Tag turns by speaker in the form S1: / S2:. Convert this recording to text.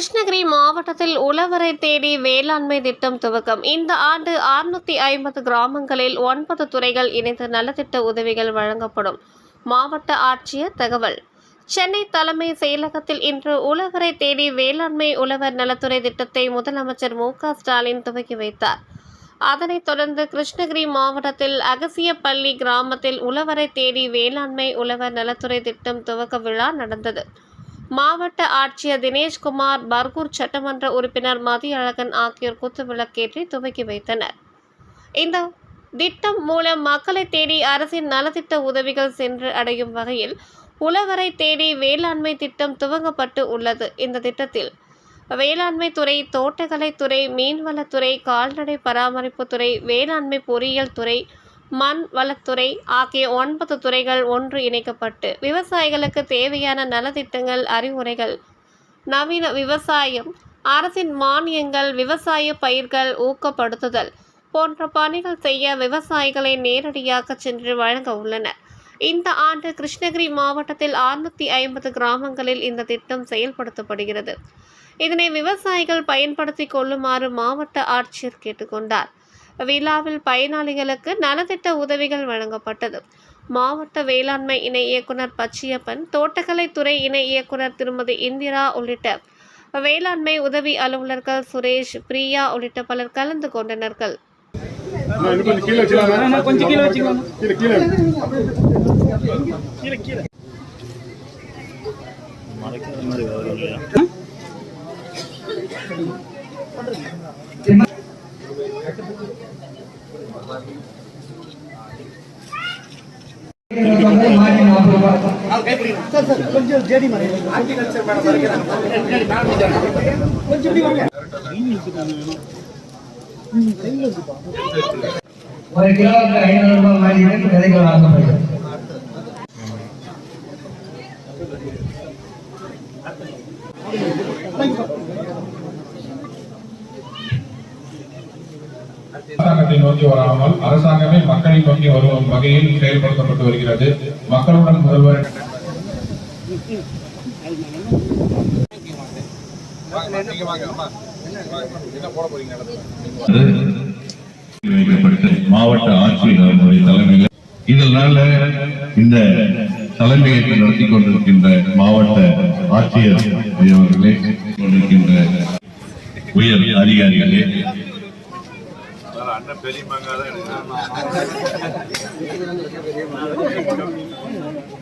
S1: கிருஷ்ணகிரி மாவட்டத்தில் உழவரை தேடி வேளாண்மை திட்டம் துவக்கம். இந்த ஆண்டு 650 கிராமங்களில் 9 துறைகள் இணைந்து நலத்திட்ட உதவிகள் வழங்கப்படும். மாவட்ட ஆட்சியர் தகவல். சென்னை தலைமை செயலகத்தில் இன்று உழவரை தேடி வேளாண்மை உழவர் நலத்துறை திட்டத்தை முதலமைச்சர் மு.க. ஸ்டாலின் துவக்கி வைத்தார். அதனைத் தொடர்ந்து கிருஷ்ணகிரி மாவட்டத்தில் அகசியப்பள்ளி கிராமத்தில் உழவரை தேடி வேளாண்மை உழவர் நலத்துறை திட்டம் துவக்க விழா நடந்தது. மாவட்ட ஆட்சியர் தினேஷ்குமார், பர்கூர் சட்டமன்ற உறுப்பினர் மதியழகன் ஆகியோர் குத்துவிளக்கேற்றி துவக்கி வைத்தனர். இந்த திட்டம் மூலம் மக்களை தேடி அரசின் நலத்திட்ட உதவிகள் சென்று அடையும் வகையில் உழவரை தேடி வேளாண்மை திட்டம் துவங்கப்பட்டு உள்ளது. இந்த திட்டத்தில் வேளாண்மை துறை, தோட்டக்கலைத்துறை, மீன்வளத்துறை, கால்நடை பராமரிப்புத்துறை, வேளாண்மை பொறியியல் துறை, மண் வளத்துறை ஆகிய 9 துறைகள் ஒன்று இணைக்கப்பட்டு விவசாயிகளுக்கு தேவையான நலத்திட்டங்கள், அறிவுரைகள், நவீன விவசாயம், அரசின் மானியங்கள், விவசாய பயிர்கள் ஊக்கப்படுத்துதல் போன்ற பணிகள் செய்ய விவசாயிகளை நேரடியாக சென்று வழங்க உள்ளனர். இந்த ஆண்டு கிருஷ்ணகிரி மாவட்டத்தில் 650 கிராமங்களில் இந்த திட்டம் செயல்படுத்தப்படுகிறது. இதனை விவசாயிகள் பயன்படுத்திக் கொள்ளுமாறு மாவட்ட ஆட்சியர் கேட்டுக்கொண்டார். விழாவில் பயனாளிகளுக்கு நலத்திட்ட உதவிகள் வழங்கப்பட்டது. மாவட்ட வேளாண்மை இணை இயக்குனர் பச்சியப்பன், தோட்டக்கலைத்துறை இணை இயக்குனர் திருமதி இந்திரா உள்ளிட்ட வேளாண்மை உதவி அலுவலர்கள் சுரேஷ், பிரியா உள்ளிட்ட பலர் கலந்து கொண்டனர்.
S2: ஒரு கிலோவுக்கு 500 ரூபாய் மானியம் விதைகள் வழங்கப்படுகிறது.
S3: அரசாங்கத்தை நோக்கி வராமல் அரசாங்கமே மக்களை நோக்கி வரும் வகையில் செயல்படுத்தப்பட்டு வருகிறது. மக்களுடன் முதல்வர்
S4: மாவட்ட ஆட்சியர் தலைமையில் இதனால இந்த தலைமையேற்று நடத்தி கொண்டிருக்கின்ற மாவட்ட ஆட்சியர் அவர்களே, கொண்டிருக்கின்ற உயர் அதிகாரிகளே,
S5: அண்ணன் பெரியமாங்க